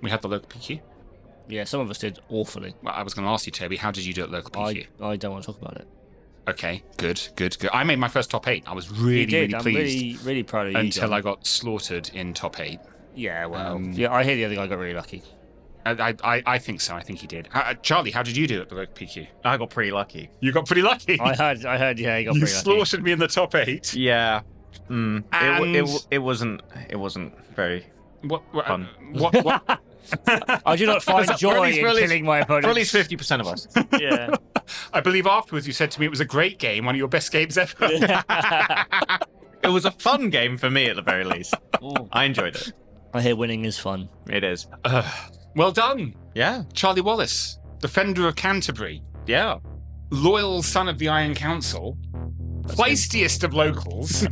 We had the local PQ. Yeah, some of us did awfully. Well, I was going to ask you, Toby, how did you do at local PQ? I don't want to talk about it. Okay, good. I made my first top 8. I was really pleased. I'm really proud of you. Until John. I got slaughtered in top 8. Yeah, well, I hear the other guy got really lucky. I think so. I think he did. Charlie, how did you do at the local PQ? I got pretty lucky. You got pretty lucky. I heard. Yeah, he got pretty lucky. You slaughtered me in the top 8. Yeah. It wasn't very fun. What? I do not find joy in killing my opponent. For at least 50% of us. Yeah. I believe afterwards you said to me it was a great game, one of your best games ever. It was a fun game for me, at the very least. I enjoyed it. I hear winning is fun. It is. Well done. Yeah. Charlie Wallace, Defender of Canterbury. Yeah. Loyal son of the Iron Council. Feistiest of Locals.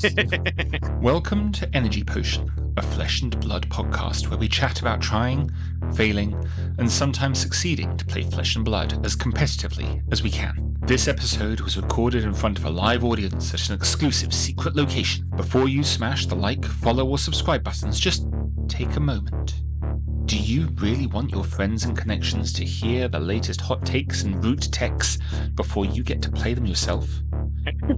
Welcome to Energy Potion, a flesh and blood podcast where we chat about trying, failing, and sometimes succeeding to play flesh and blood as competitively as we can. This episode was recorded in front of a live audience at an exclusive secret location. Before you smash the like, follow, or subscribe buttons, just take a moment. Do you really want your friends and connections to hear the latest hot takes and ROUT techs before you get to play them yourself?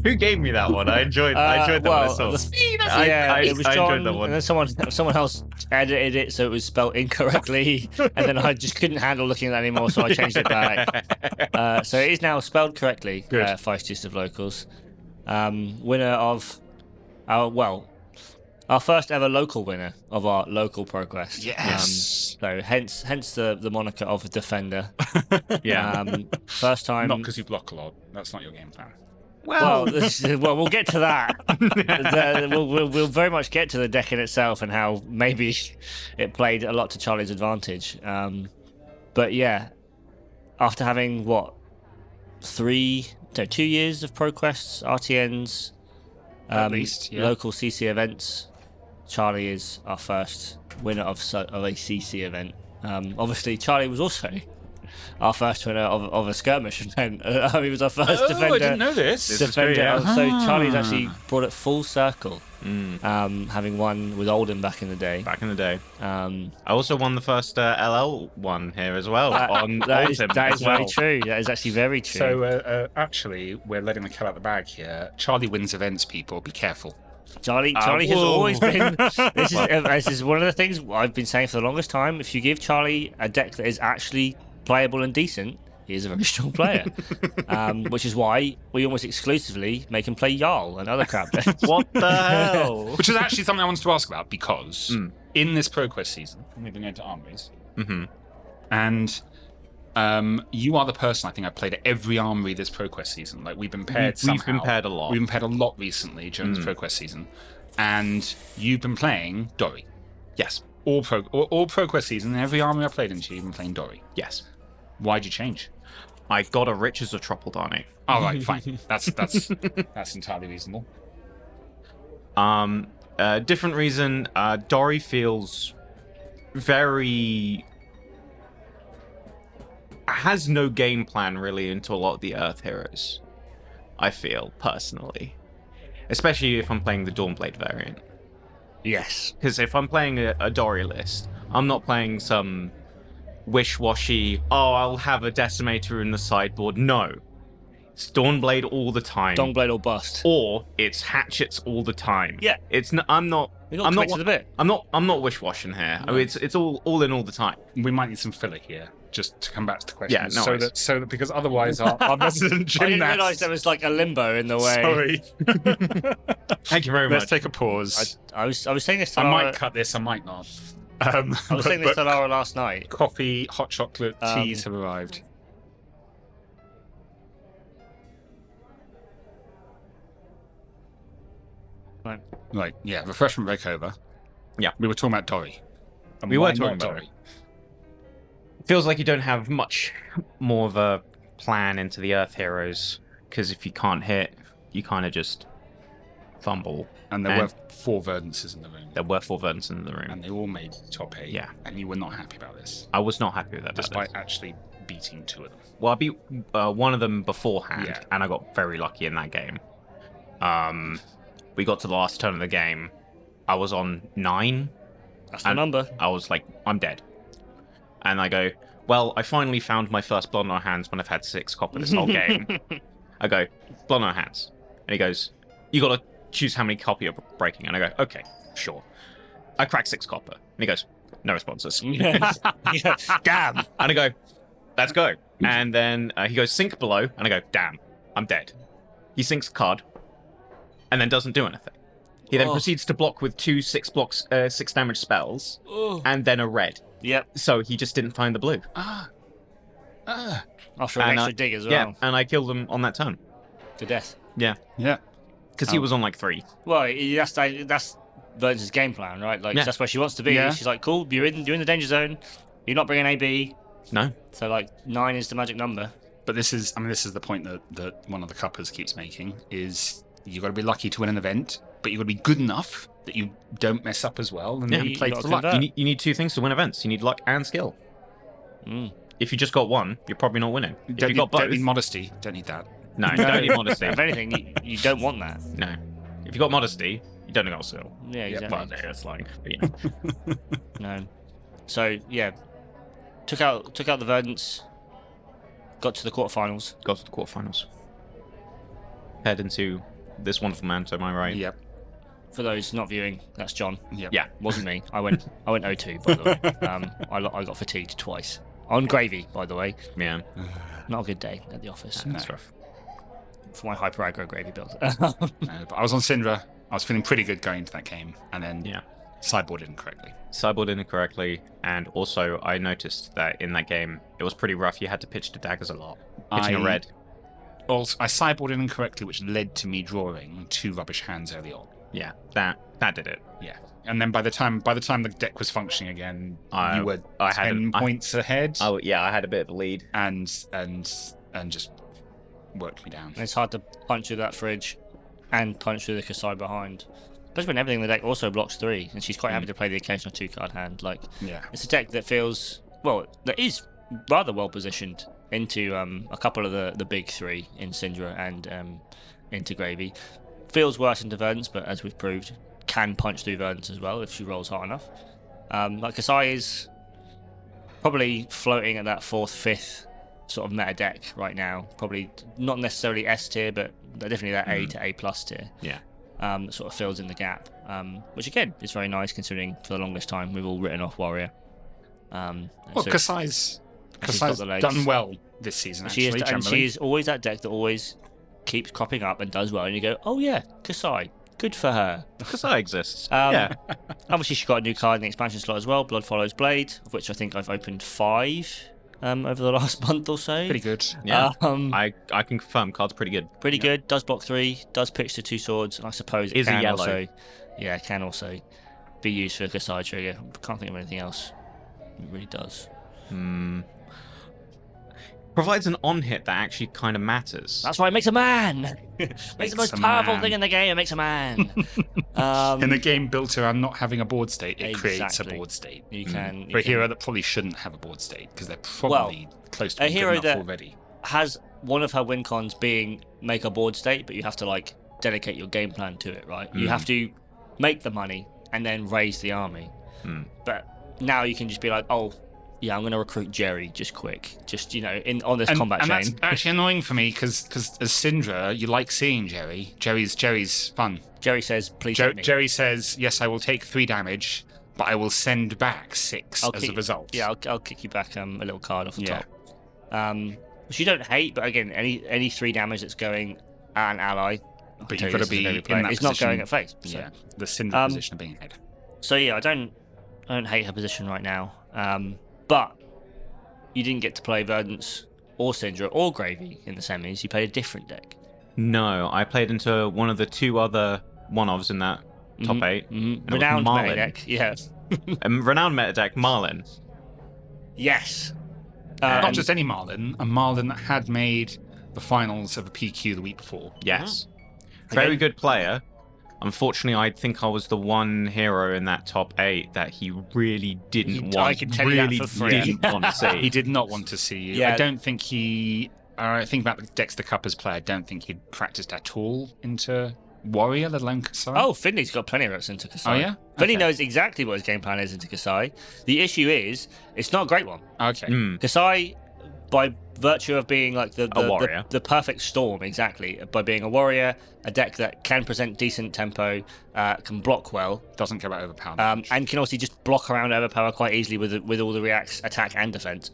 Who gave me that one? I enjoyed that myself. It was John, that one. and then someone else edited it so it was spelled incorrectly, and then I just couldn't handle looking at that anymore, so I changed it back. So it is now spelled correctly. Feistiest of Locals, winner of our first ever local winner of our local ProQuest. Yes. So hence the moniker of Defender. Yeah. First time. Not because you block a lot. That's not your game plan. Well, we'll get to that. We'll very much get to the deck in itself and how maybe it played a lot to Charlie's advantage. But yeah, after having 2 years of ProQuests, RTNs, at least, local CC events, Charlie is our first winner of a CC event. Obviously, Charlie was also our first winner of a skirmish event. He was our first defender. I didn't know this. Defender. So Charlie's actually brought it full circle, having won with Oldham back in the day. I also won the first LL one here as well. That is very true. That is actually very true. So actually, we're letting the cat out the bag here. Charlie wins events, people. Be careful. Charlie has always been. This is one of the things I've been saying for the longest time. If you give Charlie a deck that is actually playable and decent, he is a very strong player. Which is why we almost exclusively make him play Jarl and other crap decks. What the hell? Which is actually something I wanted to ask about, because in this ProQuest season, we've been going to Armories, and you are the person I think I've played at every Armory this ProQuest season. Like, we've been paired somehow. We've been paired a lot. We've been paired a lot recently during this ProQuest season. And you've been playing Dory. Yes. All ProQuest season, every Armory I played into, you've been playing Dory. Yes. Why'd you change? I got a Riches of Troppeldarny. All right, fine. That's entirely reasonable. Different reason. Dory feels has no game plan really into a lot of the Earth Heroes, I feel, personally. Especially if I'm playing the Dawnblade variant. Yes. Because if I'm playing a Dory list, I'm not playing some wish-washy, I'll have a Decimator in the sideboard. No. It's Dawnblade all the time. Dawnblade or bust. Or it's Hatchets all the time. Yeah. It's I'm not to the bit. I'm not wish-washing here. No. I mean, it's all in all the time. We might need some filler here, just to come back to the question. Yeah, no so that because otherwise our resident gymnast... I didn't realise there was like a limbo in the way. Sorry. Thank you very much. Let's take a pause. I was saying this to I might cut this, I might not. I was saying this to Lara last night. Coffee, hot chocolate, teas have arrived. Right, yeah, refreshment break over. Yeah. We were talking about Dory. And we why were talking not about Dory. Feels like you don't have much more of a plan into the Earth Heroes, because if you can't hit, you kind of just fumble. And there were 4 Verdances in the room. There were 4 Verdances in the room. And they all made top 8. Yeah. And you were not happy about this. I was not happy with that. Despite actually beating 2 of them. Well, I beat one of them beforehand, and I got very lucky in that game. We got to the last turn of the game. I was on 9. That's the number. I was like, I'm dead. And I go, well, I finally found my first Blood on Our Hands when I've had 6 copper this whole game. I go, Blood on Our Hands. And he goes, you got to choose how many copper you're breaking. And I go, okay, sure. I crack 6 copper. And he goes, no responses. Damn. And I go, let's go. And then he goes, sink below. And I go, damn, I'm dead. He sinks the card and then doesn't do anything. He then proceeds to block with 2 6 damage spells and then a red. Yep. So he just didn't find the blue. After an extra dig as well. Yeah, and I killed him on that turn. To death. Yeah. Yeah. Because he was on like 3. Well, that's Verne's game plan, right? Like that's where she wants to be. Yeah. She's like, cool, you're in the danger zone. You're not bringing AB. No. So like 9 is the magic number. But this is the point that one of the cuppers keeps making, is you've got to be lucky to win an event, but you've got to be good enough that you don't mess up as well, and then you play for luck. You need 2 things to win events. You need luck and skill. If you just got one, you're probably not winning. If you got both, don't need modesty. Don't need that. No, you don't need modesty. If anything, you don't want that. No. If you got modesty, you don't got skill. Yeah, exactly. Well, it's like, but, No. So yeah, took out the Verdants. Got to the quarterfinals. Got to the quarterfinals. Head into this wonderful man to my right. Yep. For those not viewing, that's John. Yep. Yeah. Wasn't me. I went 0-2, by the way. I got fatigued twice. On gravy, by the way. Yeah. Not a good day at the office. That's rough. For my hyper aggro gravy build. But I was on Syndra. I was feeling pretty good going into that game, and then sideboarded incorrectly. Sideboarded incorrectly, and also I noticed that in that game it was pretty rough. You had to pitch the daggers a lot. Pitching a red. Also, I sideboarded incorrectly, which led to me drawing 2 rubbish hands early on. Yeah, that did it. Yeah, and then by the time the deck was functioning again, you were 10 points ahead. Oh yeah, I had a bit of a lead, and just worked me down. And it's hard to punch through that fridge and punch through the Kasai behind. Especially when everything in the deck also blocks 3, and she's quite happy to play the occasional 2-card hand. Like, it's a deck that feels, that is rather well positioned into a couple of the big 3 in Syndra and into Gravy. Feels worse into Verdance, but as we've proved, can punch through Verdance as well if she rolls hard enough. Like Kasai is probably floating at that 4th, 5th sort of meta deck right now. Probably not necessarily S tier, but definitely that A to A plus tier. Yeah. Sort of fills in the gap, which again is very nice considering for the longest time we've all written off Warrior. Kasai's done well this season. Actually, and she is always that deck that always keeps cropping up and does well, and you go, oh yeah, Kasai, good for her. Kasai exists. Obviously she got a new card in the expansion slot as well, Blood Follows Blade, of which I think I've opened 5 over the last month or so. Pretty good. Yeah. I can confirm card's pretty good. Pretty good. Does block 3. Does pitch to 2 swords. I suppose it can also. Yeah, can also be used for a Kasai trigger. Can't think of anything else. It really does. Provides an on hit that actually kind of matters. That's why it makes a man. Makes the most powerful thing in the game. It makes a man. In a game built around not having a board state, it creates a board state. You can for a hero that probably shouldn't have a board state because they're probably close to a hero that already. Has one of her win cons being make a board state, but you have to like dedicate your game plan to it, right? You have to make the money and then raise the army. But now you can just be like, oh, yeah, I'm going to recruit Jerry just quick, just on this combat chain. That's actually annoying for me because as Syndra, you like seeing Jerry. Jerry's fun. Jerry says, "Please hit me." Jerry says, "Yes, I will take 3 damage, but I will send back 6 as a result." Yeah, I'll kick you back a little card off the top. Which you don't hate, but again, any 3 damage that's going at an ally, but you've got to be in that position. It's not going at face. So. Yeah, the Syndra position of being ahead. So yeah, I don't hate her position right now. But you didn't get to play Verdance or Syndra or Gravy in the semis. You played a different deck. No, I played into one of the 2 other one-ofs in that top 8. Renowned meta deck, yeah. Renowned meta deck, Marlin. Yes. Not just any Marlin, a Marlin that had made the finals of a PQ the week before. Yes. Very good player. Unfortunately, I think I was the one hero in that top 8 that he really didn't want. I can tell you that for free. Didn't want to see. He did not want to see you. Yeah. I don't think he. I think about the decks the Cuppers play. I don't think he'd practiced at all into Warrior, let alone Kasai? Oh, Finley's got plenty of routes into Kasai. Oh, yeah? Finley Okay. knows exactly what his game plan is into Kasai. The issue is, it's not a great one. Okay. Kasai, by virtue of being like A warrior. the perfect storm, exactly, by being a warrior, a deck that can present decent tempo, can block well, Doesn't care about overpower. and can also just block around overpower quite easily with all the reacts, attack and defense.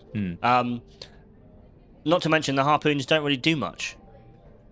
Not to mention the harpoons don't really do much.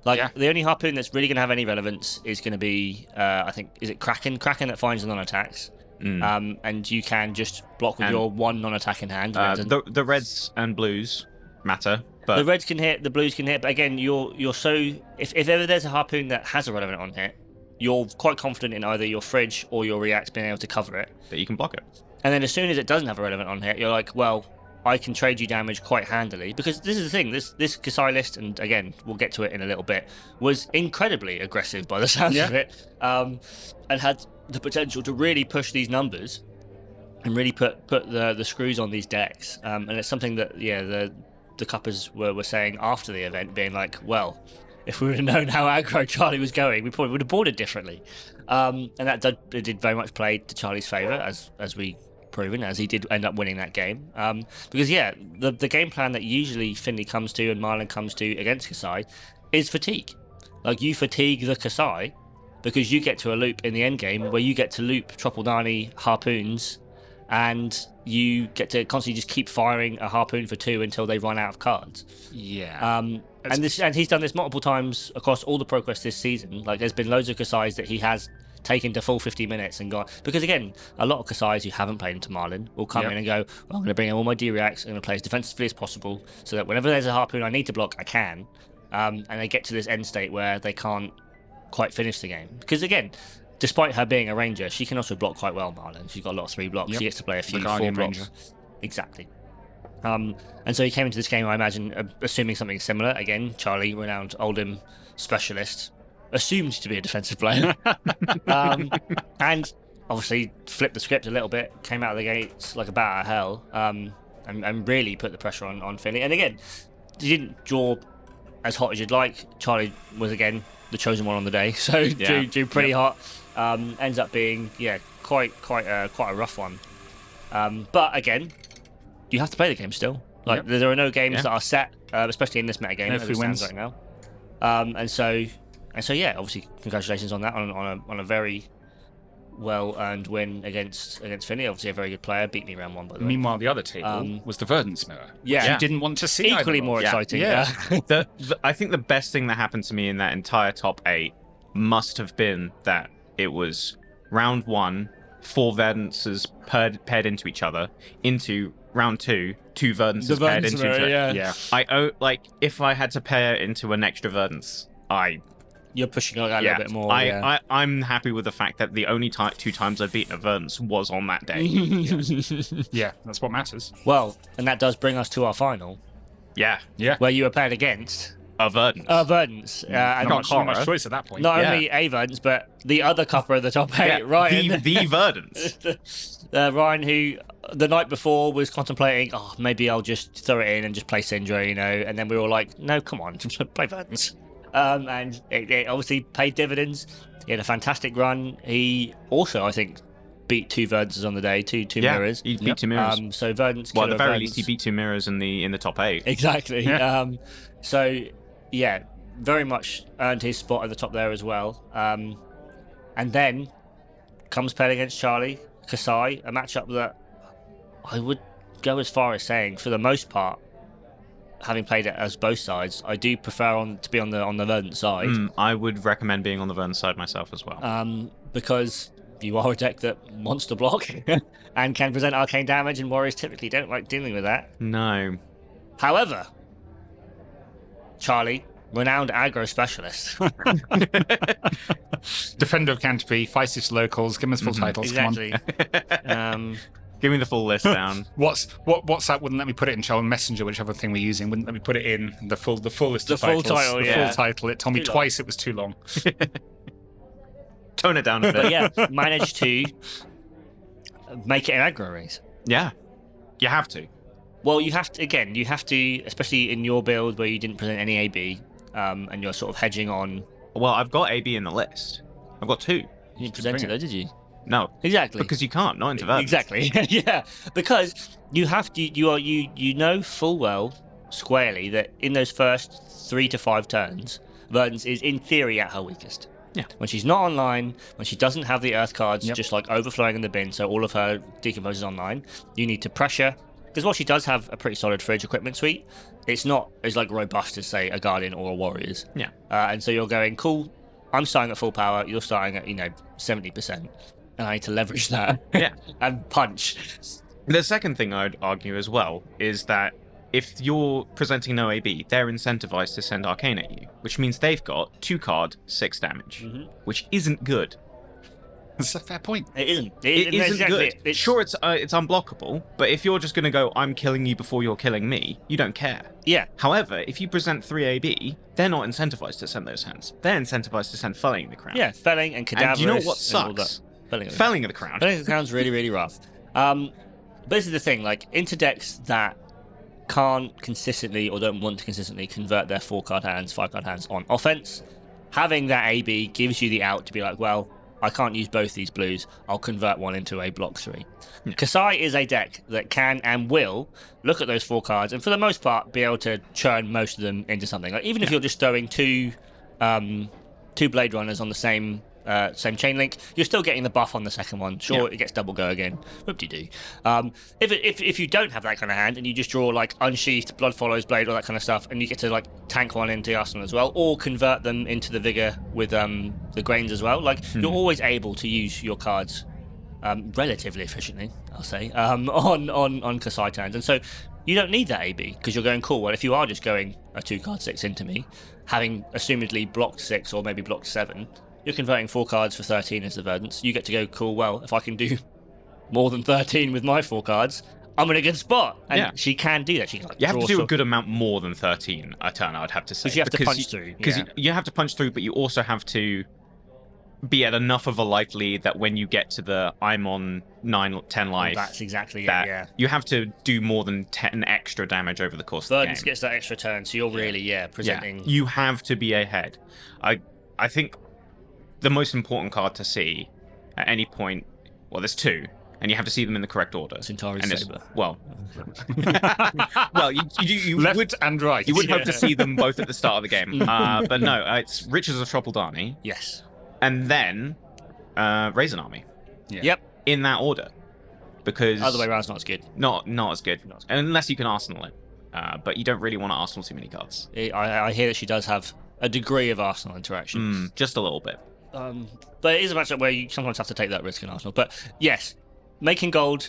Like the only harpoon that's really going to have any relevance is going to be, I think, is it Kraken? Kraken that finds the non-attacks, and you can just block with your one non-attack in hand. The reds and blues matter, but the reds can hit, the blues can hit. But again, you're so if ever there's a harpoon that has a relevant on hit, you're quite confident in either your fridge or your reacts being able to cover it. that you can block it. And then as soon as it doesn't have a relevant on hit, you're like, well, I can trade you damage quite handily, because this is the thing. This Kasai list, and again, we'll get to it in a little bit, was incredibly aggressive by the sounds of it, and had the potential to really push these numbers and really put the screws on these decks. And it's something that the cuppers were saying after the event, being like, well, if we would have known how aggro Charlie was going, we probably would have boarded differently. And that did very much play to Charlie's favour, as we proven, as he did end up winning that game. Because the game plan that usually Finley comes to and Marlon comes to against Kasai is fatigue. Like, you fatigue the Kasai because you get to a loop in the end game where you get to loop Tropaldani harpoons, and you get to constantly just keep firing a harpoon for 2 until they run out of cards. Yeah. And he's done this multiple times across all the ProQuest this season. Like, there's been loads of Kasais that he has taken to full 50 minutes and got, because again, a lot of Kasais who haven't played into Marlin will come in and go, well, I'm going to bring in all my D-reacts, I'm going to play as defensively as possible, so that whenever there's a harpoon I need to block, I can. And they get to this end state where they can't quite finish the game. Because again, despite her being a ranger, she can also block quite well, Marlin. She's got a lot of 3 blocks. She gets to play a few 4 blocks. Ranger. Exactly. And so he came into this game, I imagine, assuming something similar. Again, Charlie, renowned Oldham specialist, assumed to be a defensive player. And obviously flipped the script a little bit, came out of the gates like a bat out of hell, and really put the pressure on Finley. And again, he didn't draw as hot as you'd like. Charlie was, again, the chosen one on the day, so drew pretty hot. Ends up being quite a rough one. But again, you have to play the game still. Like, there are no games that are set, especially in this meta game as it stands right now. And so obviously congratulations on that, on a very well earned win against Finley. Obviously a very good player, beat me round 1 by the way. Meanwhile, the other table was the Verdance Mirror. Which you didn't want to see. Equally more exciting. I think the best thing that happened to me in that entire top 8 must have been that it was round 1, 4 Verdances paired into each other, into round 2, 2 Verdances paired into each other. If I had to pair into an extra Verdance, you're pushing a little bit more. I'm happy with the fact that the only 2 times I've beaten a Verdance was on that day. Yeah, that's what matters. Well, and that does bring us to our final. Yeah. Where you were paired against a Verdance. And not much choice at that point. Not only a Verdance, but the other cupper of the top 8, Ryan. The Verdance. Ryan, who the night before was contemplating, maybe I'll just throw it in and just play Syndra, and then we were all like, no, come on, just play Verdance. And it obviously paid dividends. He had a fantastic run. He also, I think, beat 2 Verdances on the day, two mirrors. He beat 2 mirrors. So Verdance. Well, at the very least, he beat 2 mirrors in the top 8. Exactly. So very much earned his spot at the top there as well. And then comes paired against Charlie, Kasai, a matchup that I would go as far as saying, for the most part, having played it as both sides, I do prefer to be on the Verdant side. I would recommend being on the Verdant side myself as well. Because you are a deck that wants to block and can present arcane damage, and warriors typically don't like dealing with that. No. However, Charlie, renowned aggro specialist. Defender of Canterbury, Feistiest of Locals, give us full titles. Exactly. Come on. Give me the full list down. WhatsApp wouldn't let me put it in Charlie Messenger, whichever thing we're using, wouldn't let me put it in the full list of titles. The full title. It told me twice it was too long. Tone it down a bit. But managed to make it an aggro race. Yeah. You have to. Well, you have to, especially in your build where you didn't present any AB, and you're sort of hedging on. Well, I've got AB in the list. I've got 2. You didn't present it though, did you? No. Exactly. Because you can't, not into Verdance. Exactly. Yeah. Because you have to, you know full well, squarely, that in those first 3 to 5 turns, Verdance is in theory at her weakest. Yeah. When she's not online, when she doesn't have the Earth cards just like overflowing in the bin, so all of her decomposes online, you need to pressure. Because while she does have a pretty solid fridge equipment suite, it's not as like robust as say a Guardian or a Warriors. Yeah. And so you're going, cool, I'm starting at full power, you're starting at 70%, and I need to leverage that. Yeah. And punch. The second thing I'd argue as well is that if you're presenting no AB, they're incentivized to send Arcane at you, which means they've got 2 card, 6 damage, which isn't good. That's a fair point. It isn't. It isn't exactly good. Sure, it's unblockable, but if you're just going to go, I'm killing you before you're killing me, you don't care. Yeah. However, if you present 3 AB, they're not incentivized to send those hands. They're incentivized to send Felling the Crown. Yeah, Felling and Cadaverous. And do you know what sucks? Felling of the Crown. Felling of the Crown's really, really rough. But this is the thing, like, into decks that can't consistently or don't want to consistently convert their 4-card hands, 5-card hands on offense, having that AB gives you the out to be like, well, I can't use both these blues, I'll convert one into a block 3. Yeah. Kasai is a deck that can and will look at those 4 cards and for the most part be able to churn most of them into something. Like even if you're just throwing two Blade Runners on the same chain link, you're still getting the buff on the second one. Sure, it gets double go again. Whoop-de-doo. If you don't have that kind of hand and you just draw like Unsheathed, Blood Follows Blade, all that kind of stuff, and you get to like tank one into the arsenal as well, or convert them into the Vigor with the Grains as well, like you're always able to use your cards relatively efficiently, I'll say, on Kasai turns. And so you don't need that AB because you're going, cool, well, if you are just going a 2-card 6 into me, having assumedly blocked 6 or maybe blocked 7, you're converting 4 cards for 13 as the Verdance. You get to go, cool, well, if I can do more than 13 with my 4 cards, I'm in a good spot. And she can do that. She can, like, you have to do a good amount more than 13 a turn, I'd have to say. Because you have to punch through. Because you have to punch through, but you also have to be at enough of a life lead that when you get to the I'm on 9, 10 life... That's exactly that it, yeah. You have to do more than 10 extra damage over the course of the game. Verdance gets that extra turn, so you're really, presenting... Yeah. You have to be ahead. I think the most important card to see at any point... Well, there's 2, and you have to see them in the correct order. Centauri's Saber. Well, you left would and right. You would hope to see them both at the start of the game, but no, it's Riches of Tropeldani. Yes. And then Raisin Army. Yeah. Yep. In that order, because Other way around's not as good. Not as good, unless you can Arsenal it. But you don't really want to Arsenal too many cards. I hear that she does have a degree of Arsenal interaction. Just a little bit. But it is a matchup where you sometimes have to take that risk in Arsenal. But yes, making gold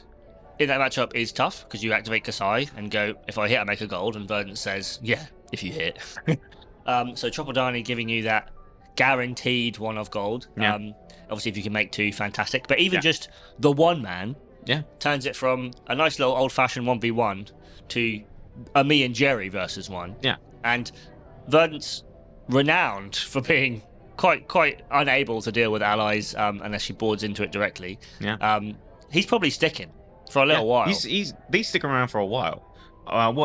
in that matchup is tough because you activate Kasai and go, if I hit, I make a gold, and Verdance says, yeah, if you hit. So Tropeldani giving you that guaranteed 1 of gold. Yeah. Obviously, if you can make 2, fantastic. But even just the 1 man turns it from a nice little old-fashioned 1v1 to a me and Jerry versus 1. Yeah. And Verdance, renowned for being quite unable to deal with allies unless she boards into it directly. Yeah. He's probably sticking for a little while. He's sticking around for a while.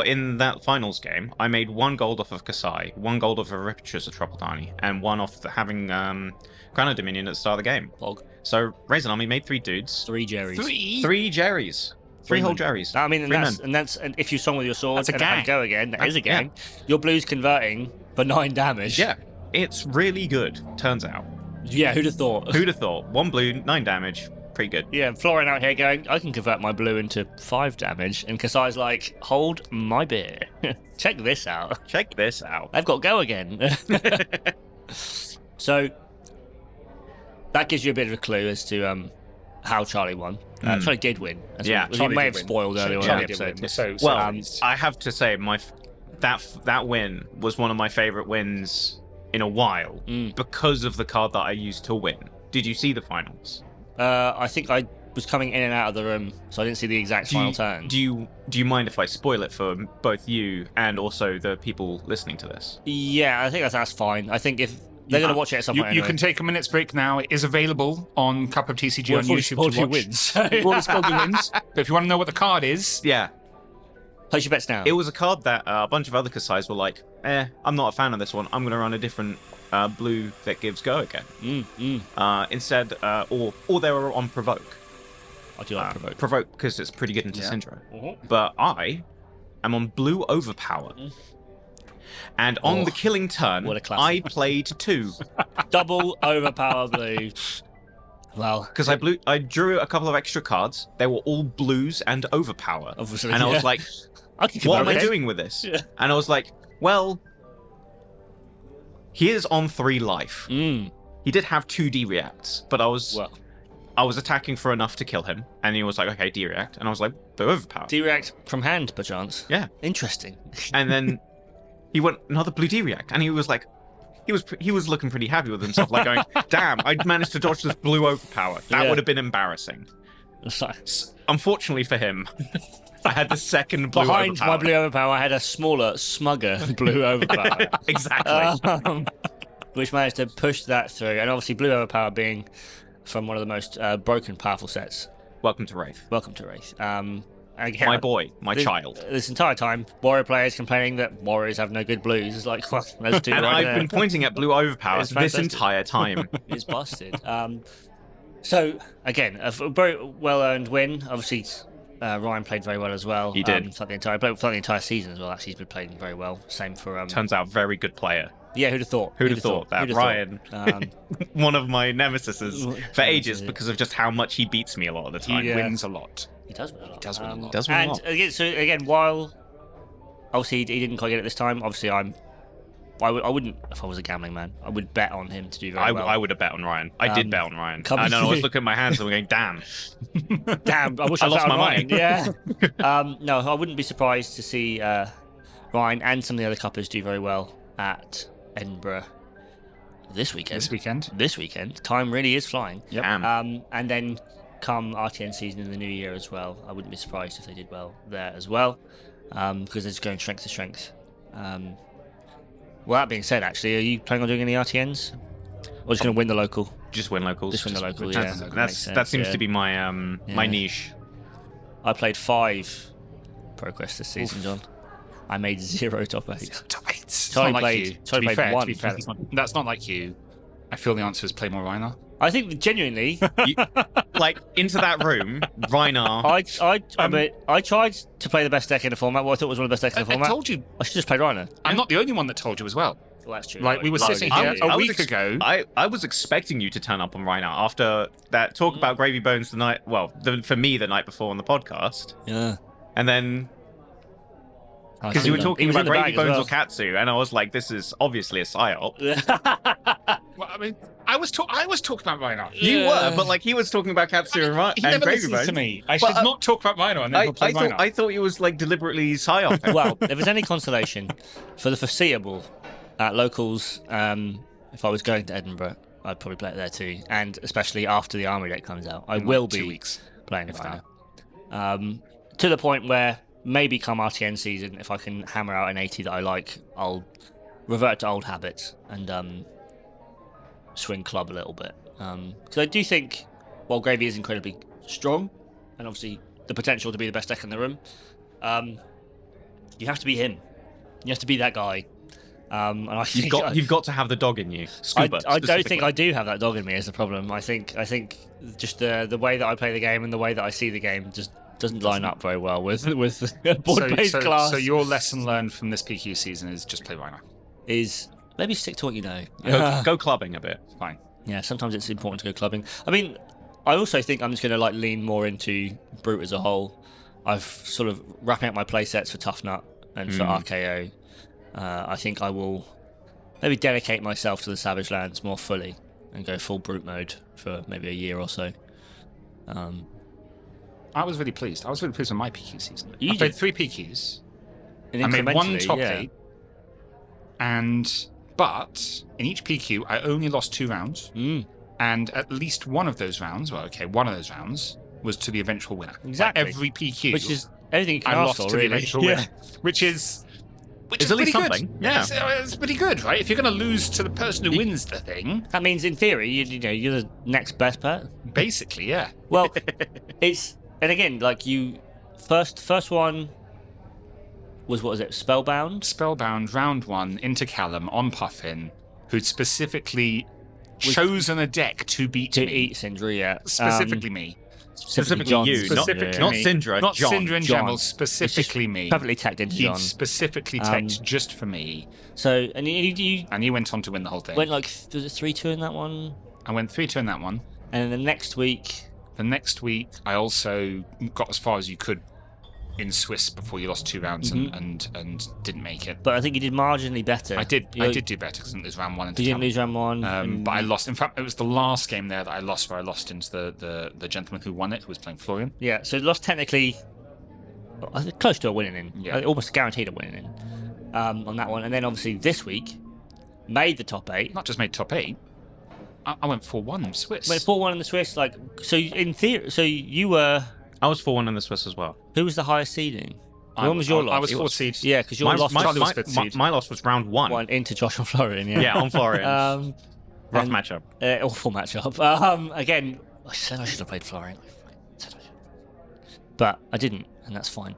In that finals game, I made 1 gold off of Kasai, 1 gold off of Riches of Tropeldani, and 1 off having Crown of Dominion at the start of the game. Pog. So Raisin Army made 3 dudes. 3 Jerrys. 3 Jerrys. 3 whole Jerrys. I mean, and if you swung with your sword that's a and gang. have go again, that is a gang. Your blue's converting for 9 damage. Yeah, it's really good, turns out. Yeah, who'd have thought? Who'd have thought? 1 blue, 9 damage. Pretty good. Yeah, Florian out here going, I can convert my blue into 5 damage. And Kasai's like, hold my beer. Check this out. Check this out. I've got go again. So, that gives you a bit of a clue as to how Charlie won. Charlie did win. He may have spoiled earlier on in the episode. So I have to say, that win was one of my favourite wins in a while because of the card that I used to win. Did you see the finals? I think I was coming in and out of the room, so I didn't see the exact final turn. Do you mind if I spoil it for both you and also the people listening to this? Yeah, I think that's fine. I think if they're going to watch it at some point. You can take a minute's break now. It is available on Cup of TCG on YouTube to watch. Wins. We've already spoiled your wins. But if you want to know what the card is... Yeah. Place your bets now. It was a card that a bunch of other Kasais were like, I'm not a fan of this one. I'm going to run a different blue that gives go again. Instead, or they were on provoke. I do like provoke. Provoke because it's pretty good into Syndra. But I am on blue overpower. And on the killing turn, what a classic. I played 2. Double overpower blue. Well, because I drew a couple of extra cards. They were all blues and overpower. Obviously, and I was like, what am I doing with this? Yeah. And I was like, well, he is on 3 life. He did have 2 D-reacts, but I was attacking for enough to kill him. And he was like, okay, D-react. And I was like, blue overpower. D-react from hand, perchance? Yeah. Interesting. And then he went another blue D-react. And he was like, he was looking pretty happy with himself, like going, damn, I managed to dodge this blue overpower. That would have been embarrassing. Unfortunately for him, I had the second blue Behind overpower. my blue overpower, I had a smaller, smugger blue overpower. Exactly. Which managed to push that through. And obviously blue overpower being from one of the most broken, powerful sets. Welcome to Wraith. Welcome to Wraith. Again, my boy, my child. This entire time, Warrior players complaining that Warriors have no good blues. It's like, well, those 2 and right I've there. been pointing at blue overpowers this entire time. It's busted. So, again, a very well-earned win. Obviously, Ryan played very well as well. He did. Throughout the entire season as well. Actually, he's been playing very well. Same for... Turns out, very good player. Yeah, who'd have thought? Who'd have thought that Ryan, one of my nemesises for ages because of just how much he beats me a lot of the time. He wins a lot. He does win a lot. He does win a lot. Does win a lot. Again, while obviously he didn't quite get it this time, obviously I wouldn't, if I was a gambling man, I would bet on him to do very well. I would have bet on Ryan. I did bet on Ryan. And I was looking at my hands and going, damn. Damn, I wish I lost my Ryan. money. Yeah. No, I wouldn't be surprised to see Ryan and some of the other couples do very well at Edinburgh this weekend. Time really is flying. Yep. And then come RTN season in the new year as well. I wouldn't be surprised if they did well there as well, because they're just going strength to strength. Well, that being said, actually, are you planning on doing any RTNs, or just going to win the local? Just win locals. Just win the local. Yeah, that seems to be my my niche. I played 5 ProQuest this season, John. I made 0 top 8. Top 8. Charlie played 1. To be fair, that's not like you. I feel the answer is play more Reiner. I think genuinely, like into that room, Reiner. I tried to play the best deck in the format. What I thought was one of the best decks in the format. I told you. I should just play Reiner. I'm not the only one that told you as well. Well, that's true. Like we were sitting here a week ago. I was expecting you to turn up on Reiner after that talk about Gravy Bones the night. Well, for me the night before on the podcast. Yeah. And then. Because you were talking about Gravy Bones or Katsu, and I was like, "This is obviously a psyop." Well, I mean, I was talking about Reiner. You were, but like he was talking about Katsu and never Gravy Bones to me. I should not talk about Reiner and then play Reiner. I thought you was like deliberately psyop. Well, if there's any consolation for the foreseeable at locals, if I was going to Edinburgh, I'd probably play it there too, and especially after the Army deck comes out, I will be 2 weeks playing Reiner. To the point where. Maybe come RTN season, if I can hammer out an 80 that I like, I'll revert to old habits and swing club a little bit. Because I do think, while Gravy is incredibly strong, and obviously the potential to be the best deck in the room, you have to be him. You have to be that guy. And I think you've got to have the dog in you. Scuba, I don't think I do have that dog in me is the problem. I think just the way that I play the game and the way that I see the game just doesn't line up very well with board-based class. So your lesson learned from this PQ season is just play Reiner. Is maybe stick to what you know. Go clubbing a bit. Fine. Yeah, sometimes it's important to go clubbing. I mean, I also think I'm just going to lean more into Brute as a whole. I've sort of wrapping up my play sets for Tough Nut and for RKO. I think I will maybe dedicate myself to the Savage Lands more fully and go full Brute mode for maybe a year or so. I was really pleased. I was really pleased with my PQ season. I played 3 PQs. I made 1 top 8. But in each PQ, I only lost 2 rounds. And at least one of those rounds, one of those rounds was to the eventual winner. Exactly. Like every PQ. Which is everything you can I ask lost for, to really. the eventual winner. Which is at least something. Good. Yeah. It's pretty good, right? If you're going to lose to the person who wins the thing. That means, in theory, you're the next best bet. Basically, yeah. Well, it's... And again, like first one, was, what was it, Spellbound? Spellbound, round 1, into Callum on Puffin, who'd specifically chosen a deck to beat To me. eat Syndra, yeah. Specifically me. Specifically John. you, Specifically not me. Syndra, Not John. Syndra and John. Jamel, specifically me. Perfectly tagged into He'd John. specifically teched just for me. So, and you And he went on to win the whole thing. went like, was it 3-2 in that one? I went 3-2 in that one. And then the next week... The next week, I also got as far as you could in Swiss before you lost 2 rounds and didn't make it. But I think you did marginally better. I did do better because I didn't lose round 1 into You didn't Callum. lose round 1. But I lost. In fact, it was the last game there that I lost, where I lost into the gentleman who won it, who was playing Florian. Yeah, so lost technically close to a winning in. Yeah. Almost guaranteed a winning in on that one. And then obviously this week, made the top 8. Not just made top 8. I went 4-1 Swiss. Went 4-1 in the Swiss. Like, so in theory, so you were... I was 4-1 in the Swiss as well. Who was the highest seeding? When was your loss? I was 4th seed. Yeah, because your loss Charlie was 5th seed. My loss was round 1. won into Josh and Florian. Yeah, Yeah, on Florian. Rough and- matchup. Awful matchup. Again, I said I should have played Florian. But I didn't, and that's fine.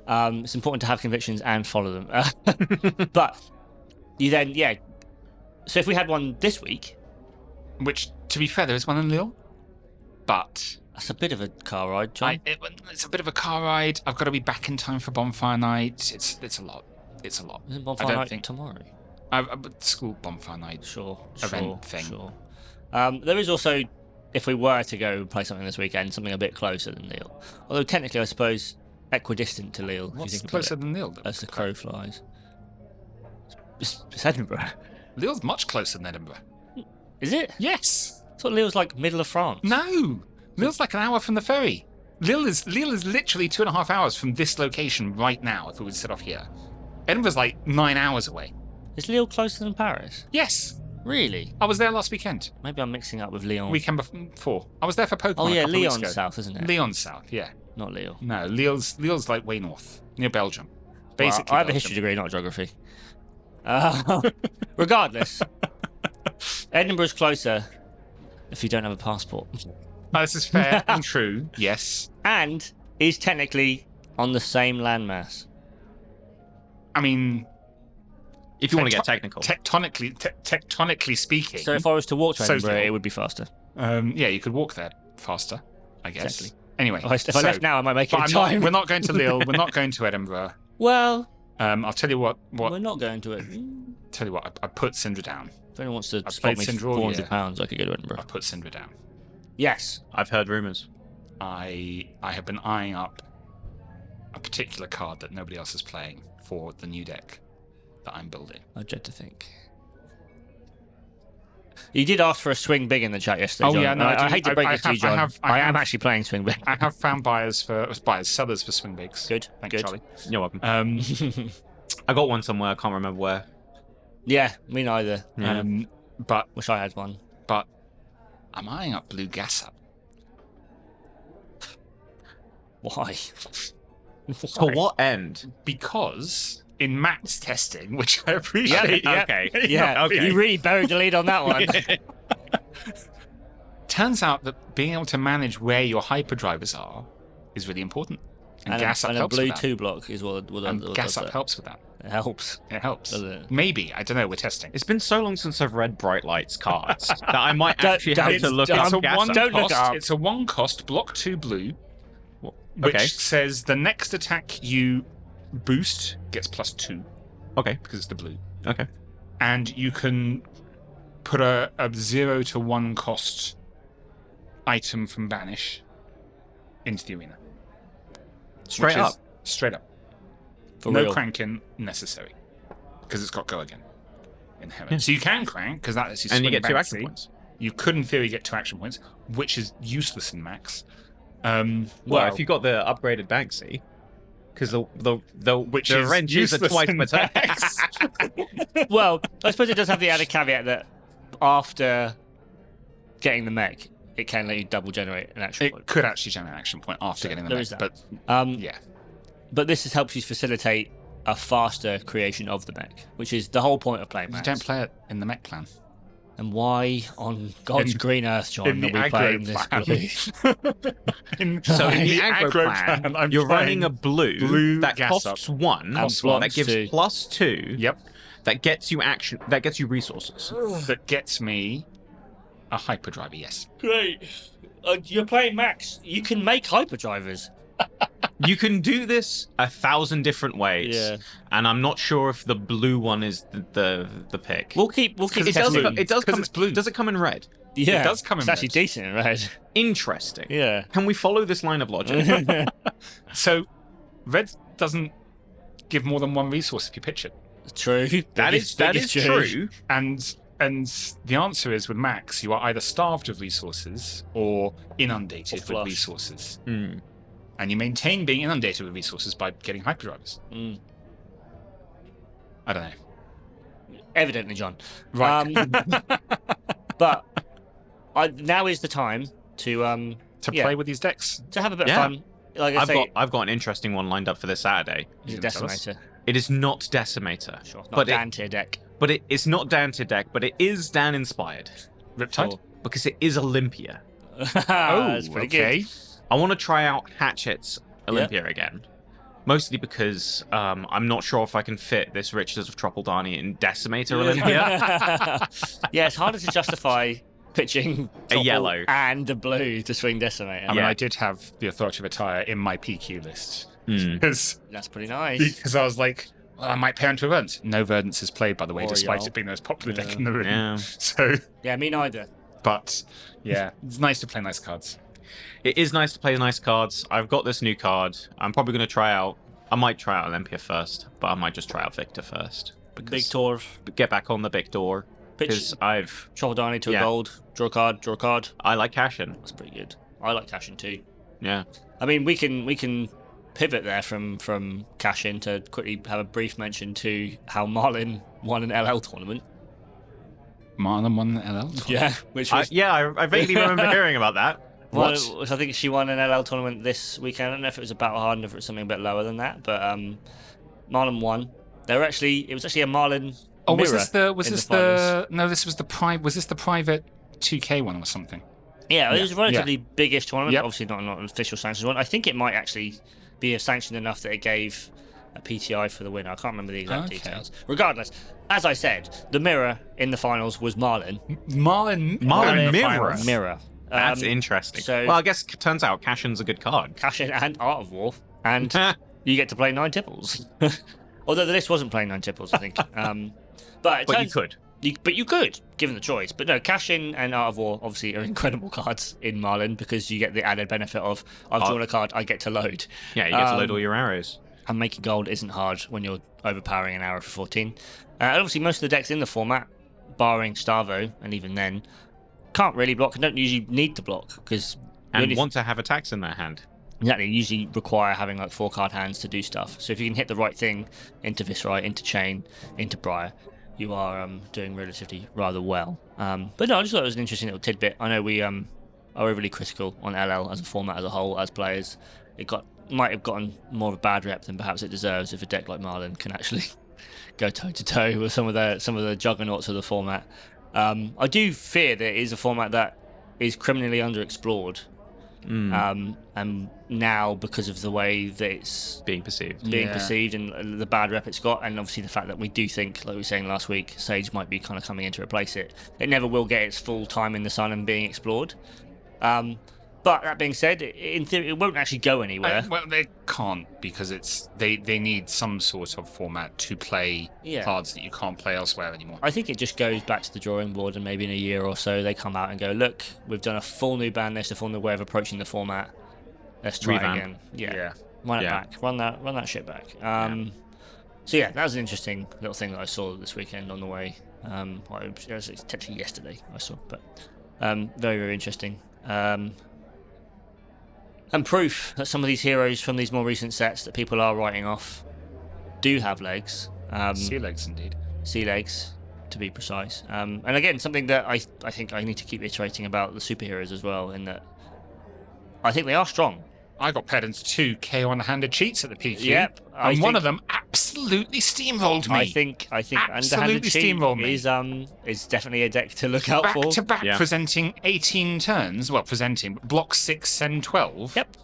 It's important to have convictions and follow them. But you then, yeah. So if we had one this week, Which, to be fair, there is one in Lille. But that's a bit of a car ride, John. it's a bit of a car ride. I've got to be back in time for bonfire night. It's a lot. It's a lot. Isn't I bonfire don't night think tomorrow? school bonfire night. Sure. Event thing. Sure. There is also, if we were to go play something this weekend, something a bit closer than Lille. Although technically, I suppose, equidistant to Lille. What's closer than Lille? As the crow flies. It's Edinburgh. Lille's much closer than Edinburgh. Is it? Yes. I thought Lille's like middle of France. No. Lille's like an hour from the ferry. Lille is literally 2.5 hours from this location right now, if we would set off here. Edinburgh's like 9 hours away. Is Lille closer than Paris? Yes. Really? I was there last weekend. Maybe I'm mixing up with Lyon. Weekend before. I was there for Pokemon Oh yeah, a couple of weeks Lyon's ago. south, isn't it? Lyon's south, yeah. Not Lille. No, Lille's like way north, near Belgium. Basically, Well, I have a Belgium. history degree, not geography. Regardless, Edinburgh's closer if you don't have a passport. No, this is fair and true. Yes. And is technically on the same landmass. I mean, If you want to get technical. tectonically speaking. So if I was to walk to So Edinburgh, still. it would be faster. Yeah, you could walk there faster, I guess. Exactly. Anyway, If I left now, I might make it but in time. we're not going to Lille. We're not going to Edinburgh. Well, I'll tell you what. we're not going to it. Tell you what. I put Syndra down. If anyone wants to I've spot played me Syndra all year. £400, I could go to I Edinburgh. put Syndra down. Yes. I've heard rumours. I have been eyeing up a particular card that nobody else is playing for the new deck that I'm building. I dread to think. You did ask for a swing big in the chat yesterday, Oh, John. yeah, no, I I do. hate to break this to you, John. I am actually playing swing big. I have found sellers for swing bigs. Good. Thanks, Good. Charlie. You're welcome. Um, I got one somewhere. I can't remember where. Yeah, me neither. Yeah. but Wish I had one. I'm eyeing up blue gas up. Why? To what end? Because in Matt's testing, which I appreciate. Yeah, Okay. Yeah, Okay. you really buried the lead on that one. Turns out that being able to manage where your hyperdrivers are is really important. And, gas up and a helps blue with that. 2 block is what And gas does up that. helps with that. It helps. It helps. Does it? Maybe. I don't know. We're testing. It's been so long since I've read Bright Lights cards that I might Don't- actually don't- have to look don't- up It's a gas one up. Don't look cost. up. It's a one cost block 2 blue, which Okay. says the next attack you boost gets +2 Okay. because it's the blue, Okay. and you can put a 0 to 1 cost item from banish into the arena. Straight Which up. is straight up. For no real. cranking necessary because it's got go again inherent. So you can crank because that lets you And you swing get 2 Banksy. action points. You could, in theory, get 2 action points, which is useless in max. Well, if you got the upgraded Banksy, because Which the is wrenches are useless twice in per turn. max. Well, I suppose it does have the added caveat that after getting the mech, it can let you double generate an action point. It could actually generate an action point after getting the there mech, is that. but yeah. But this helps you facilitate a faster creation of the mech, which is the whole point of playing You mechs. don't play it in the mech plan. And why on God's green earth, John, are we playing this blue? So in the aggro plan, I'm you're running a blue that gas costs up. 1, that gives 2. +2. Yep. That gets you action. That gets you resources. That gets me a hyperdriver. Yes. Great. You're playing Max. You can make hyperdrivers. You can do this 1,000 different ways. Yeah. And I'm not sure if the blue one is the pick. We'll keep it testing. does come. It's blue. Does it come in red? Yeah, it does come in it's actually red. decent in red. Interesting. Yeah. Can we follow this line of logic? So, red doesn't give more than 1 resource if you pitch it. True. that is true. And the answer is with Max, you are either starved of resources or inundated with flush. resources. Mm. And you maintain being inundated with resources by getting hyperdrivers. I don't know. Evidently, John. Right. But now is the time to play with these decks. to have a bit of fun. Like I've got an interesting one lined up for this Saturday. is it Decimator? It is not Decimator. Sure. Not But Dan tier deck. But it's not Dan to deck, but it is Dan inspired. Riptide? Sure. Because it is Olympia. That's pretty okay. good. I want to try out Hatchet's Olympia again. Mostly because I'm not sure if I can fit this Riches of Tropeldani in Decimator Olympia. Yeah, it's harder to justify pitching A yellow and a blue to swing Decimator. I mean, I did have the authoritative attire in my PQ list. Mm. That's pretty nice. Because I was like, well, I might pair into a Verdance. No Verdance is played, by the way, Or despite Jarl. it being the most popular deck in the room. Yeah. So, Yeah, me neither. but yeah, it's nice to play nice cards. It is nice to play nice cards. I've got this new card. I'm probably going to try out... I might try out Olympia first, but I might just try out Victor first. Big tour. Get back on the big door. Pitch Because I've... Tropeldani to a gold. Draw a card. Draw a card. I like Cashin. That's pretty good. I like Cashin too. Yeah. I mean, we can pivot there from Cashin to quickly have a brief mention to how Marlin won an LL tournament. Marlon won the LL? Yeah, which was I vaguely remember hearing about that. well, I think she won an LL tournament this weekend. I don't know if it was a battle hard, if it was something a bit lower than that, but Marlin won. It was actually a Marlin. Oh, was mirror this the in finals. no? This was the was this the private 2K one or something? Yeah, it was a relatively big-ish tournament. Yep. Obviously, not an official sanctioned one. I think it might actually be sanctioned enough that it gave a PTI for the winner. I can't remember the exact details. Regardless, as I said, the mirror in the finals was Marlin. Marlin Mirror. Mirror. That's interesting. so- Well, I guess it turns out Cashin's a good card. Cashin and Art of War, and you get to play 9 tipples. Although the list wasn't playing 9 tipples, I think. But you could. But you could, given the choice. But no, Cashin and Art of War obviously are incredible cards in Marlin because you get the added benefit of I've drawn a card, I get to load. Yeah, you get to load all your arrows. And making gold isn't hard when you're overpowering an arrow for 14. And obviously most of the decks in the format, barring Starvo, and even then, can't really block and don't usually need to block because And want to have attacks in their hand. exactly usually require having like 4-card hands to do stuff. So if you can hit the right thing into Viscerai, into Chain, into Briar, you are doing relatively rather well. But no, I just thought it was an interesting little tidbit. I know we are overly critical on LL as a format as a whole, as players. It might have gotten more of a bad rep than perhaps it deserves if a deck like Marlin can actually go toe to toe with some of the juggernauts of the format. I do fear that it is a format that is criminally underexplored. And now because of the way that it's Being perceived. perceived and the bad rep it's got, and obviously the fact that we do think, like we were saying last week, Sage might be kind of coming in to replace it. It never will get its full time in the sun and being explored. But that being said, in theory, it won't actually go anywhere. Well, they can't because they need some sort of format to play cards that you can't play elsewhere anymore. I think it just goes back to the drawing board, and maybe in a year or so they come out and go, look, we've done a full new ban list, a full new way of approaching the format. Let's try Revamp. again. Yeah. Run it back. Run that shit back. So yeah, that was an interesting little thing that I saw this weekend on the way. Well, it was technically yesterday I saw, but very, very interesting. And proof that some of these heroes from these more recent sets that people are writing off do have legs. Sea legs, indeed. Sea legs, to be precise. And again, something that I think I need to keep iterating about the superheroes as well, in that I think they are strong. I got paired into 2 KO-handed cheats at the PQ. Yep. And one of them absolutely absolutely steamrolled me. I think Absolutely Underhanded Cheat steamrolled me. is definitely a deck to look out for. Back to back Yeah. presenting 18 turns. Well, presenting block 6, send 12. Yep.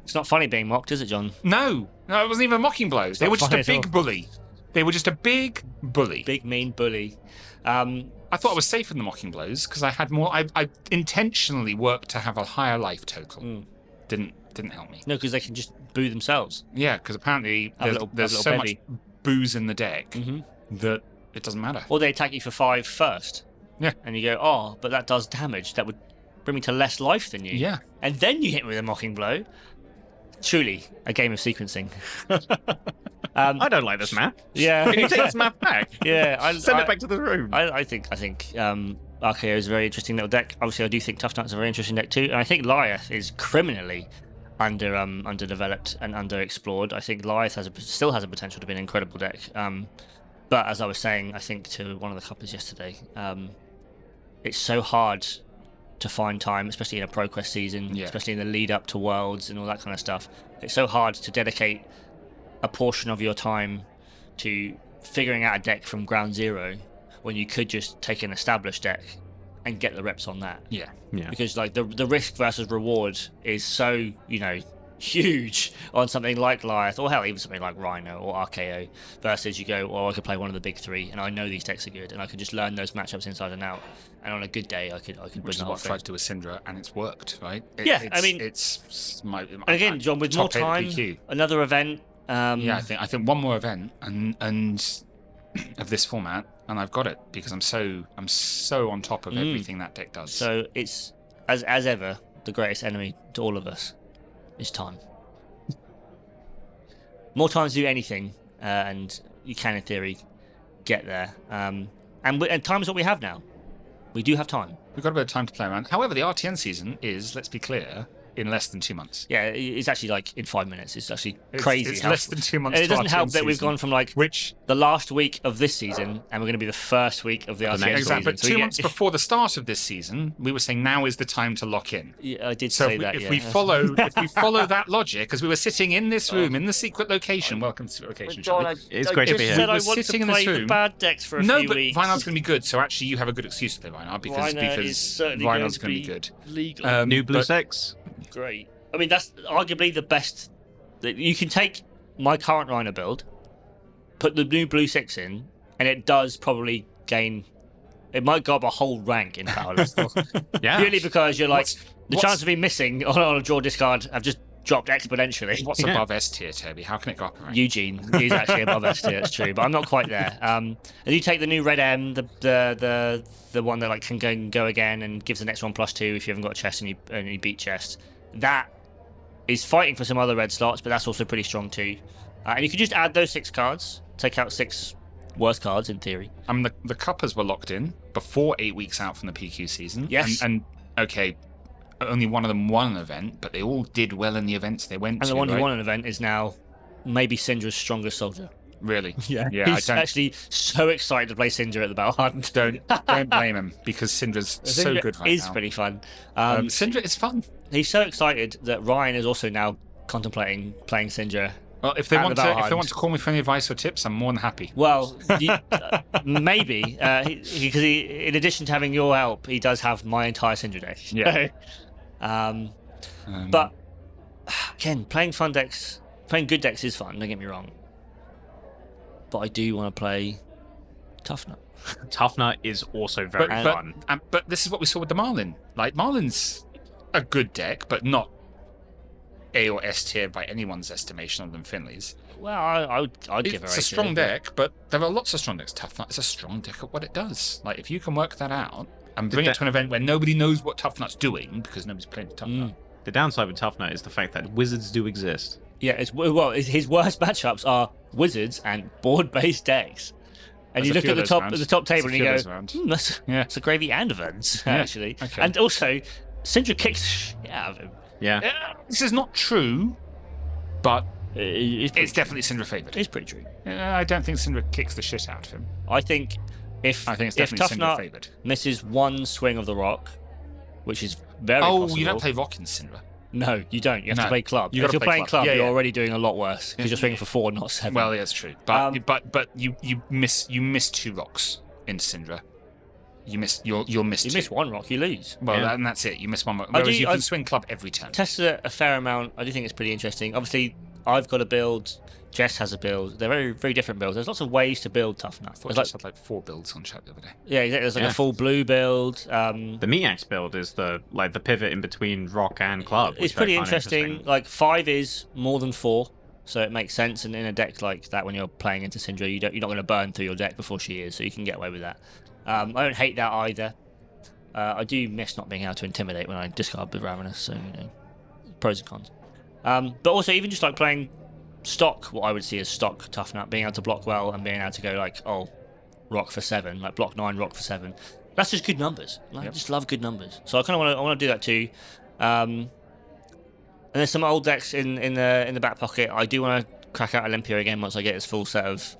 It's not funny being mocked, is it, John? No, it wasn't even mocking blows. They not were just funny a at all. big bully. They were just a big bully. Big mean bully. I thought I was safe in the mocking blows because I had more. I intentionally worked to have a higher life total. Didn't help me. No, because they can just boo themselves. Yeah, because apparently Have a there's little so bevy. much booze in the deck Mhm. that it doesn't matter. Or they attack you for 5 first. Yeah. And you go, oh, but that does damage. That would bring me to less life than you. Yeah. And then you hit me with a mocking blow. Truly, a game of sequencing. I don't like this map. Yeah. Can you take this map back? Yeah. Send it back to the room. I think RKO is a very interesting little deck. Obviously, I do think Tough Nut's a very interesting deck too. And I think Lyeth is criminally underdeveloped and underexplored. I think Lyeth still has a potential to be an incredible deck. But as I was saying, I think to one of the couples yesterday, it's so hard to find time, especially in a ProQuest season, especially in the lead up to Worlds and all that kind of stuff. It's so hard to dedicate a portion of your time to figuring out a deck from ground zero when you could just take an established deck and get the reps on that. Yeah. Because like the risk versus reward is so, huge on something like Lyeth, or hell, even something like Rhino or RKO, versus you go, well, I could play one of the big 3 and I know these decks are good and I could just learn those matchups inside and out. And on a good day, I could Which is what I tried to do with Syndra, and it's worked, right? It's my. And again, John, with more time, another event. I think one more event and of this format, and I've got it because I'm so on top of everything that deck does. So it's as ever, the greatest enemy to all of us is time. More time to do anything, and you can, in theory, get there. And time is what we have now. We do have time. We've got a bit of time to play around. However, the RTN season is, let's be clear, in less than 2 months. Yeah, it's actually like in 5 minutes. It's actually crazy. It's less than 2 months. And it doesn't help that we've gone from the last week of this season, and we're going to be the first week of the RTN season. Exactly, but 2 months before the start of this season, we were saying now is the time to lock in. Yeah, I did say that. If we follow that logic, as we were sitting in this room in the secret location. Welcome to the secret location. John, it's great to be here. I wanted to play the bad decks for a few weeks. No, but Vinard's going to be good. So actually, you have a good excuse to play Vinard because Vinard's going to be good. Legal. New blue 6. Great. I mean, that's arguably the best. You can take my current Rhino build, put the new blue 6 in, and it does probably gain. It might go up a whole rank in Power Level. Yeah. Purely because you're like, the chance of me missing on a draw discard have just dropped exponentially. What's above S tier, Toby? How can it go up a rank? Eugene is actually above S tier, it's true, but I'm not quite there. And you take the new Red M, the one that can go again and gives the next one +2 if you haven't got a chest and you beat chest. That is fighting for some other red slots, but that's also pretty strong too. And you can just add those 6 cards, take out 6 worse cards in theory. The cuppers were locked in before 8 weeks out from the PQ season. Yes. And okay, only one of them won an event, but they all did well in the events they went to. And the one who won an event is now maybe Syndra's strongest soldier. Really? Yeah. Yeah. He's actually so excited to play Syndra at the Battle Hardened. Don't blame him because Syndra's so good right now. Is pretty fun. Syndra is fun. He's so excited that Ryan is also now contemplating playing Syndra. Well, if they want to call me for any advice or tips, I'm more than happy. Well, maybe because in addition to having your help, he does have my entire Syndra deck. Yeah. But again, playing good decks is fun. Don't get me wrong. But I do want to play Tough Nut. Tough Nut is also very fun. But this is what we saw with the Marlin. Like, Marlin's a good deck, but not A or S tier by anyone's estimation other than Finley's. Well, I'd give it a It's a strong deck, but there are lots of strong decks. Tough Nut is a strong deck at what it does. Like, if you can work that out and bring it to an event where nobody knows what Tough Nut's doing because nobody's playing Tough Nut. The downside with Tough Nut is the fact that wizards do exist. Yeah, his worst matchups are wizards and board-based decks. And you look at the top table and you go, that's a gravy and events, actually. Okay. And also, Syndra kicks the shit out of him. Yeah. This is not true, but It's definitely Syndra favoured. It's pretty true. I don't think Syndra kicks the shit out of him. I think if it's definitely Tough Syndra Nut favoured. misses one swing of the rock, which is very Oh, possible. you don't play rock in Syndra. No, you don't. You have No, to play club. you If gotta you're play playing club. club, Yeah, you're yeah. already doing a lot worse because you're swinging for 4, not 7. Well, yeah, it's true. But you miss 2 rocks in Syndra. You miss you'll miss you 2. miss 1 rock, you lose. Well, and that's it. You miss 1 rock. Whereas you can swing club every turn. Tested it a fair amount. I do think it's pretty interesting. Obviously, I've got a build. Jess has a build. They're very, very different builds. There's lots of ways to build Tough Nut. I thought There's Jess had 4 builds on chat the other day. yeah, exactly. There's like a full blue build. The Meax build is the pivot in between rock and club. It's pretty interesting. Like 5 is more than 4, so it makes sense. And in a deck like that, when you're playing into Syndra, you're not going to burn through your deck before she is, so you can get away with that. I don't hate that either. I do miss not being able to intimidate when I discard with Ravenous, so pros and cons. But also even just like playing stock, what I would see as stock Tough Nut, being able to block well and being able to go like, oh, rock for 7, like block 9, rock for 7. That's just good numbers. I just love good numbers. So I kind of want to do that too. And there's some old decks in the back pocket. I do want to crack out Olympia again once I get its full set of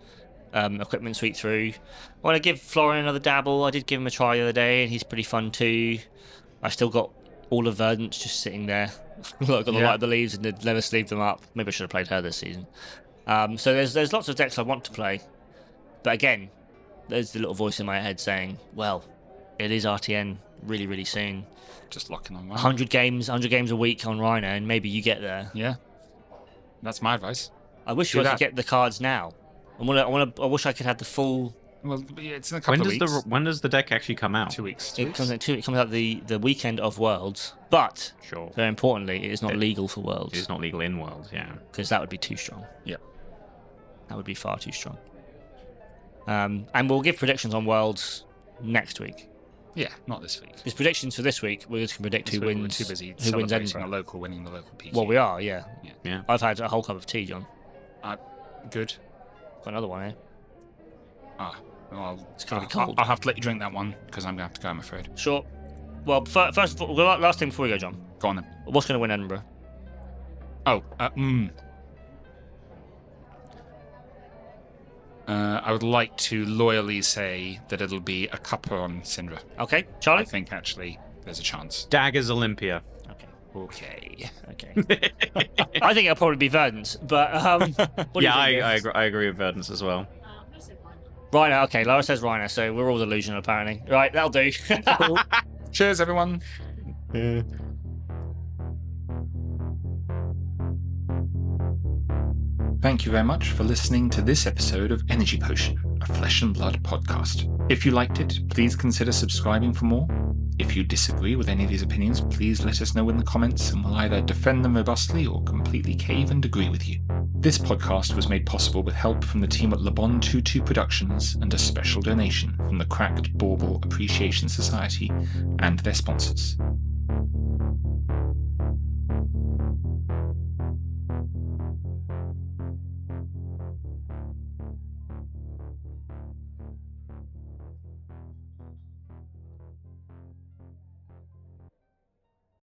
equipment suite through. I want to give Florian another dabble. I did give him a try the other day, and he's pretty fun too. I still got all of Verdance just sitting there. I've got the Light of the Leaves and never sleeved them up. Maybe I should have played her this season. So there's lots of decks I want to play, but again, there's the little voice in my head saying, "Well, it is RTN really, really soon. Just locking on 100 games a week on Rhino, and maybe you get there." Yeah, that's my advice. I wish I could get the cards now. I wish I could have the full. Well, it's in a couple of weeks. When does the deck actually come out? 2 weeks. It comes out the weekend of Worlds, but very importantly, it is not legal for Worlds. It is not legal in Worlds, yeah. Because that would be too strong. Yeah. That would be far too strong. And we'll give predictions on Worlds next week. Yeah, not this week. There's predictions for this week. We're just going to predict who wins. We're too busy who wins celebrating Edinburgh. winning the local PQ. Well, we are, yeah. I've had a whole cup of tea, John. Good. Got another one here. Well, it's going to be cold. I'll have to let you drink that one because I'm going to have to go, I'm afraid. Sure. Well, first, last thing before we go, John. Go on then. What's going to win Edinburgh? I would like to loyally say that it'll be a cuppa on Syndra. Okay, Charlie? I think actually there's a chance. Daggers Olympia. Okay. I think it'll probably be Verdance, but I agree with Verdance as well. Rhino, okay, Laura says Rhino, so we're all delusional apparently. Right, that'll do. Cool. Cheers, everyone. Thank you very much for listening to this episode of Energy Potion, a Flesh and Blood podcast. If you liked it, please consider subscribing for more. If you disagree with any of these opinions, please let us know in the comments and we'll either defend them robustly or completely cave and agree with you. This podcast was made possible with help from the team at Le Bon 22 Productions and a special donation from the Cracked Bauble Appreciation Society and their sponsors.